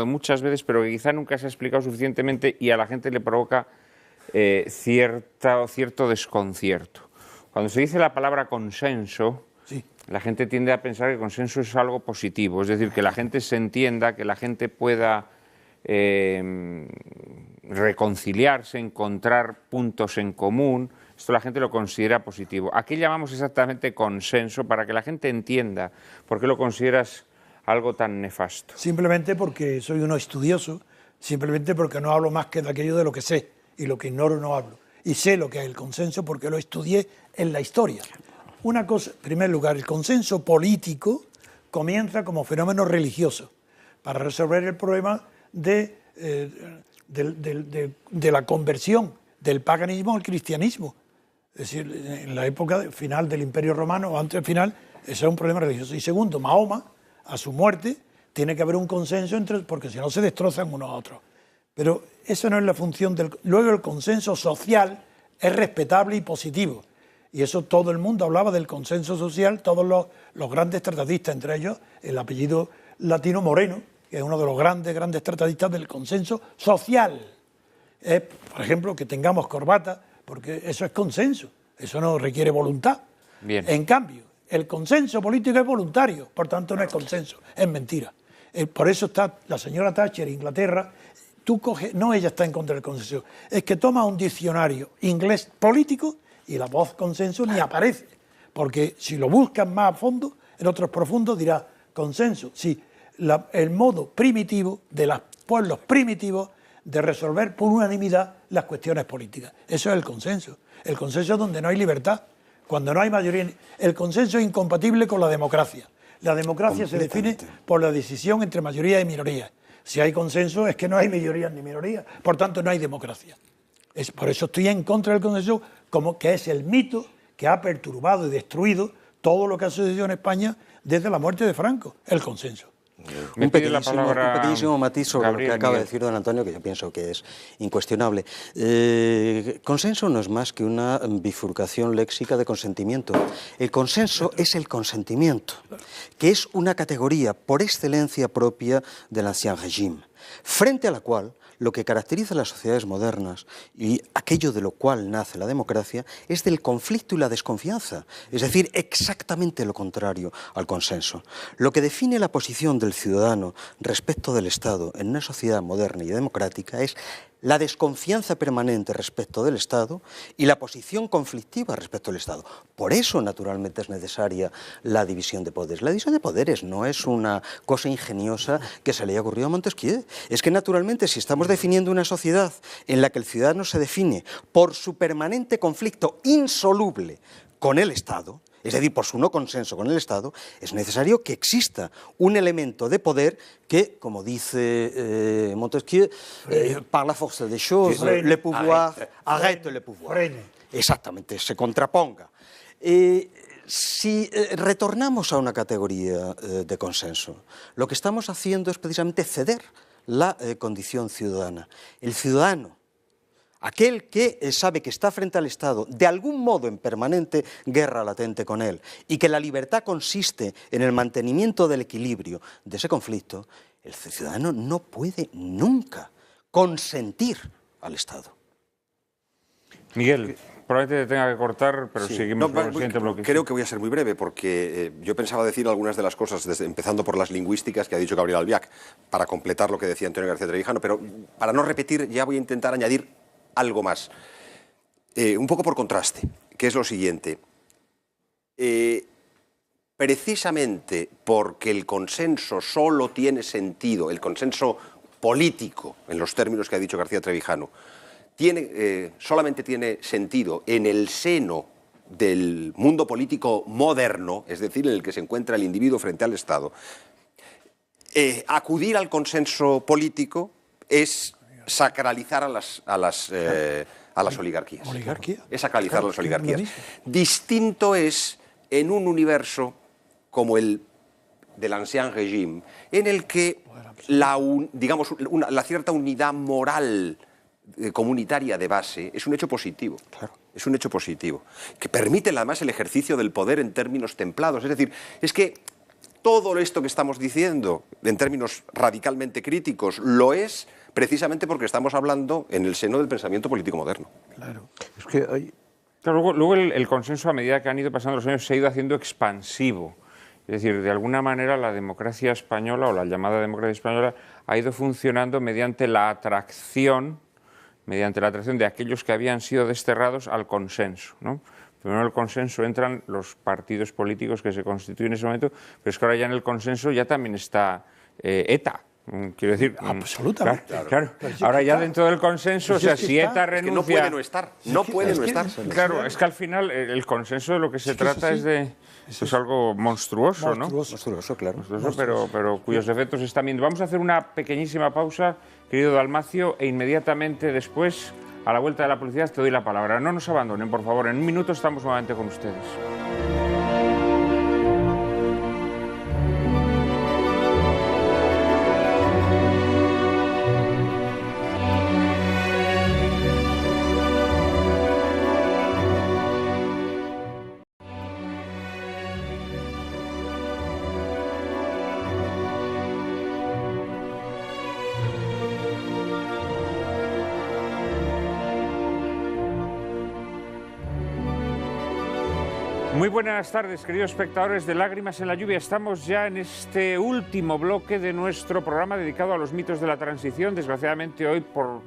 muchas veces, pero que quizá nunca se ha explicado suficientemente y a la gente le provoca cierto desconcierto. Cuando se dice la palabra consenso, sí, la gente tiende a pensar que consenso es algo positivo, es decir, que la gente se entienda, que la gente pueda reconciliarse, encontrar puntos en común. Esto la gente lo considera positivo. Aquí llamamos exactamente consenso para que la gente entienda por qué lo consideras algo tan nefasto. Simplemente porque soy uno estudioso, simplemente porque no hablo más que de aquello de lo que sé, y lo que ignoro no hablo. Y sé lo que es el consenso porque lo estudié en la historia. Una cosa, en primer lugar, el consenso político comienza como fenómeno religioso para resolver el problema de la conversión del paganismo al cristianismo. Es decir, en la época final del Imperio Romano o antes del final, ese es un problema religioso. Y segundo, Mahoma, a su muerte, tiene que haber un consenso porque si no se destrozan unos a otros. Pero esa no es la función del... Luego el consenso social es respetable y positivo. Y eso todo el mundo hablaba del consenso social, todos los grandes tratadistas, entre ellos el apellido latino Moreno, que es uno de los grandes tratadistas del consenso social. Por ejemplo, que tengamos corbata, porque eso es consenso, eso no requiere voluntad. Bien. En cambio, el consenso político es voluntario, por tanto no es consenso, es mentira. Por eso está la señora Thatcher, Inglaterra, no ella está en contra del consenso, es que toma un diccionario inglés político y la voz consenso ni aparece, porque si lo buscan más a fondo, en otros profundos dirá consenso, sí, el modo primitivo de los pueblos primitivos de resolver por unanimidad las cuestiones políticas. Eso es el consenso. El consenso es donde no hay libertad, cuando no hay mayoría. El consenso es incompatible con la democracia. La democracia se define por la decisión entre mayoría y minoría. Si hay consenso es que no hay mayoría ni minoría, por tanto no hay democracia. Por eso estoy en contra del consenso, como que es el mito que ha perturbado y destruido todo lo que ha sucedido en España desde la muerte de Franco, el consenso. Un pequeñísimo matiz sobre lo que acaba de decir don Antonio, que yo pienso que es incuestionable. Consenso no es más que una bifurcación léxica de consentimiento. El consenso es el consentimiento, que es una categoría por excelencia propia del ancien régime, frente a la cual lo que caracteriza a las sociedades modernas y aquello de lo cual nace la democracia es del conflicto y la desconfianza, es decir, exactamente lo contrario al consenso. Lo que define la posición del ciudadano respecto del Estado en una sociedad moderna y democrática es la desconfianza permanente respecto del Estado y la posición conflictiva respecto del Estado. Por eso, naturalmente, es necesaria la división de poderes. La división de poderes no es una cosa ingeniosa que se le haya ocurrido a Montesquieu. Es que, naturalmente, si estamos definiendo una sociedad en la que el ciudadano se define por su permanente conflicto insoluble con el Estado, es decir, por su no consenso con el Estado, es necesario que exista un elemento de poder que, como dice Montesquieu, par la force des choses, le pouvoir arrête le pouvoir. Exactamente, se contraponga. Si retornamos a una categoría de consenso, lo que estamos haciendo es precisamente ceder la condición ciudadana. El ciudadano, aquel que sabe que está frente al Estado, de algún modo en permanente guerra latente con él, y que la libertad consiste en el mantenimiento del equilibrio de ese conflicto, el ciudadano no puede nunca consentir al Estado. Miguel, probablemente te tenga que cortar, pero sí, seguimos con el siguiente bloque. Creo que voy a ser muy breve, porque yo pensaba decir algunas de las cosas, empezando por las lingüísticas que ha dicho Gabriel Albiach, para completar lo que decía Antonio García Trevijano, pero para no repetir ya voy a intentar añadir algo más, un poco por contraste, que es lo siguiente. Precisamente porque el consenso solo tiene sentido, el consenso político, en los términos que ha dicho García Trevijano, solamente tiene sentido en el seno del mundo político moderno, es decir, en el que se encuentra el individuo frente al Estado. Acudir al consenso político es sacralizar a las oligarquías. Es sacralizar a las oligarquías. Distinto es en un universo como el del ancien régime, en el que la cierta unidad moral comunitaria de base es un hecho positivo. Claro. Es un hecho positivo, que permite además el ejercicio del poder en términos templados. Es decir, es que todo esto que estamos diciendo, en términos radicalmente críticos, lo es precisamente porque estamos hablando en el seno del pensamiento político moderno. Claro. Es que hay... Claro, luego el consenso, a medida que han ido pasando los años, se ha ido haciendo expansivo. Es decir, de alguna manera la democracia española, o la llamada democracia española, ha ido funcionando mediante la atracción de aquellos que habían sido desterrados al consenso, ¿no? Primero en el consenso entran los partidos políticos que se constituyen en ese momento, pero es que ahora ya en el consenso ya también está ETA. Quiero decir, absolutamente. Claro. Ahora ya dentro del consenso, o sea, si ETA renuncia... Es que no puede no estar, no puede no estar. Claro, es que al final el consenso de lo que se trata es de... Eso es algo monstruoso, ¿no? Monstruoso, claro. Monstruoso, pero cuyos efectos están viendo. Vamos a hacer una pequeñísima pausa, querido Dalmacio, e inmediatamente después, a la vuelta de la publicidad, te doy la palabra. No nos abandonen, por favor. En un minuto estamos nuevamente con ustedes. Muy buenas tardes, queridos espectadores de Lágrimas en la Lluvia. Estamos ya en este último bloque de nuestro programa dedicado a los mitos de la transición. Desgraciadamente hoy, por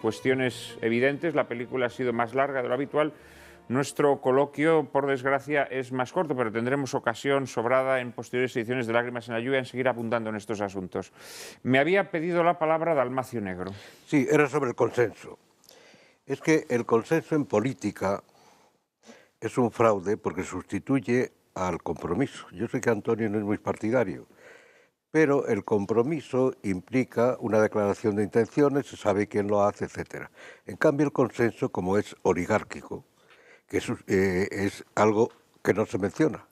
cuestiones evidentes, la película ha sido más larga de lo habitual. Nuestro coloquio, por desgracia, es más corto, pero tendremos ocasión sobrada en posteriores ediciones de Lágrimas en la Lluvia en seguir abundando en estos asuntos. Me había pedido la palabra Dalmacio Negro. Sí, era sobre el consenso. Es que el consenso en política es un fraude porque sustituye al compromiso. Yo sé que Antonio no es muy partidario, pero el compromiso implica una declaración de intenciones, se sabe quién lo hace, etc. En cambio, el consenso, como es oligárquico, que es algo que no se menciona.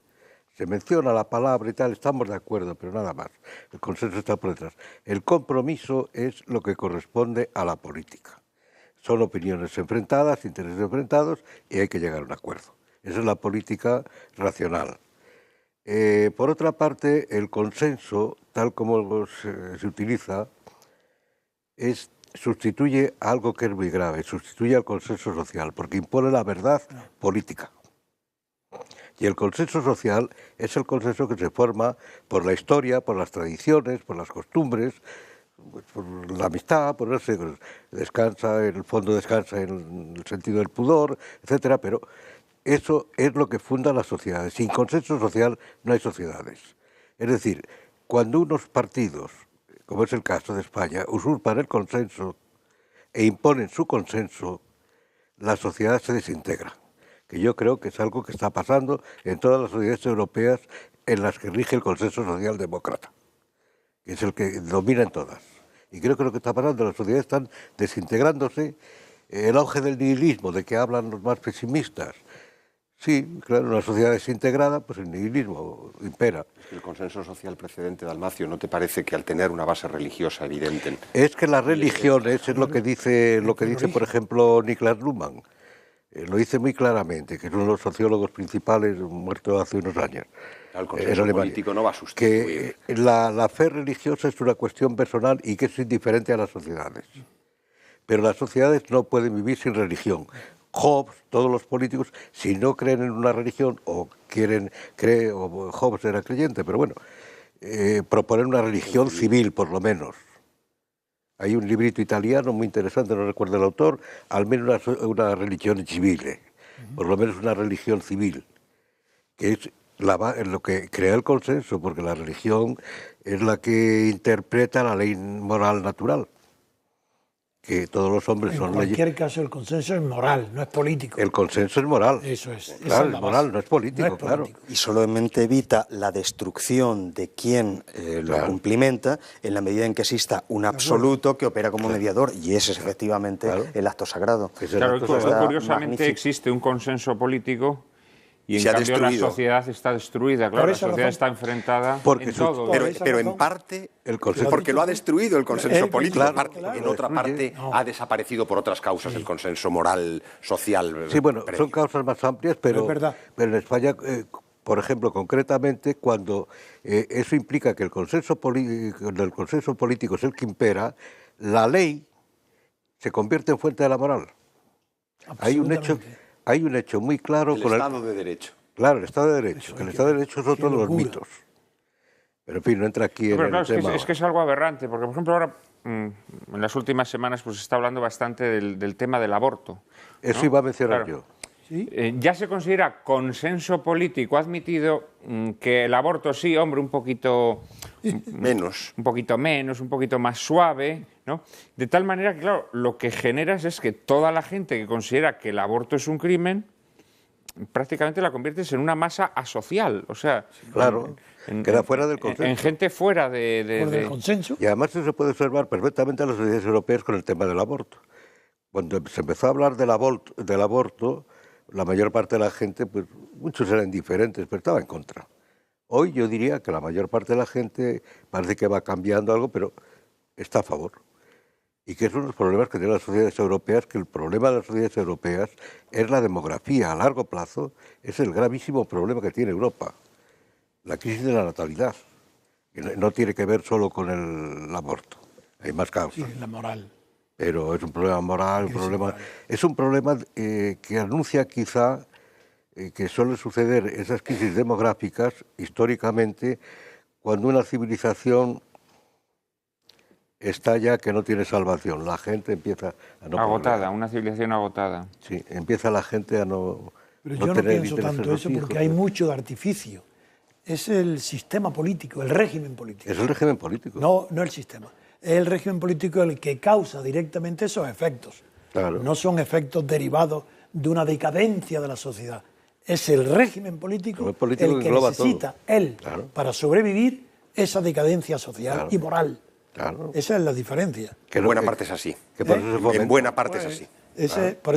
Se menciona la palabra y tal, estamos de acuerdo, pero nada más. El consenso está por detrás. El compromiso es lo que corresponde a la política. Son opiniones enfrentadas, intereses enfrentados, y hay que llegar a un acuerdo. Esa es la política racional. Por otra parte, el consenso, tal como se utiliza, sustituye algo que es muy grave, sustituye al consenso social, porque impone la verdad política. Y el consenso social es el consenso que se forma por la historia, por las tradiciones, por las costumbres, por la amistad, por no sé, descansa, en el fondo descansa en el sentido del pudor, etcétera, pero eso es lo que funda las sociedades. Sin consenso social no hay sociedades. Es decir, cuando unos partidos, como es el caso de España, usurpan el consenso e imponen su consenso, la sociedad se desintegra. Que yo creo que es algo que está pasando en todas las sociedades europeas en las que rige el consenso socialdemócrata, que es el que domina en todas. Y creo que lo que está pasando, las sociedades están desintegrándose. El auge del nihilismo, de que hablan los más pesimistas. Sí, claro, en una sociedad desintegrada, pues el nihilismo impera. Es que el consenso social precedente, Dalmacio, ¿no te parece que al tener una base religiosa evidente? Es que las religiones, es lo que dice, por ejemplo, Niklas Luhmann. Lo dice muy claramente, que es uno de los sociólogos principales, muerto hace unos años. El consenso político no va a sustituir. Que la fe religiosa es una cuestión personal y que es indiferente a las sociedades. Pero las sociedades no pueden vivir sin religión. Hobbes, todos los políticos, si no creen en una religión o Hobbes era creyente, pero bueno, proponen una religión civil, por lo menos. Hay un librito italiano muy interesante, no recuerdo el autor, al menos una religión civile, por lo menos una religión civil, que es lo que crea el consenso, porque la religión es la que interpreta la ley moral natural. Que todos los hombres son leyes. En cualquier caso, el consenso es moral, no es político. El consenso es moral. Eso es. Claro, es moral, no es político, claro. Y solamente evita la destrucción de quien lo cumplimenta en la medida en que exista un absoluto que opera como mediador, y ese es efectivamente el acto sagrado. Claro, curiosamente existe un consenso político y en cambio la sociedad está destruida, claro, la sociedad está enfrentada en todo. Pero en parte, porque lo ha destruido el consenso político, en otra parte ha desaparecido por otras causas el consenso moral, social. Sí, bueno, son causas más amplias, pero en España por ejemplo, concretamente, cuando eso implica que el consenso político es el que impera, la ley se convierte en fuente de la moral. Hay un hecho muy claro el con Estado de Derecho. Claro, el Estado de Derecho. El Estado de Derecho es otro de los mitos. Pero en fin, no entra aquí en el tema. Es que es algo aberrante, porque por ejemplo ahora, en las últimas semanas, pues se está hablando bastante del tema del aborto, ¿no? Eso iba a mencionar yo. ¿Sí? Ya se considera consenso político admitido que el aborto sí, hombre, un poquito menos, un poquito más suave, ¿no? De tal manera que, claro, lo que generas es que toda la gente que considera que el aborto es un crimen, prácticamente la conviertes en una masa asocial, o sea... Claro, queda fuera del consenso. En gente fuera del consenso. Y además eso se puede observar perfectamente en las sociedades europeas con el tema del aborto. Cuando se empezó a hablar del aborto, la mayor parte de la gente, pues muchos eran indiferentes, pero estaba en contra. Hoy yo diría que la mayor parte de la gente parece que va cambiando algo, pero está a favor. Y que es uno de los problemas que tienen las sociedades europeas, que el problema de las sociedades europeas es la demografía a largo plazo, es el gravísimo problema que tiene Europa, la crisis de la natalidad. Y no tiene que ver solo con el aborto, hay más causas. Sí, la moral. Pero es un problema moral, es un problema que anuncia quizá que suele suceder esas crisis demográficas históricamente cuando una civilización está ya que no tiene salvación. La gente empieza a no... Agotada, una civilización agotada. Sí, empieza la gente a no... Pero yo no pienso tanto eso porque hay mucho de artificio. Es el sistema político, el régimen político. Es el régimen político. No el sistema. Es el régimen político el que causa directamente esos efectos. Claro. No son efectos derivados de una decadencia de la sociedad. Es el régimen político el que necesita para sobrevivir esa decadencia social y moral. Claro. Esa es la diferencia. Que en buena parte es así. En buena parte es así. Por eso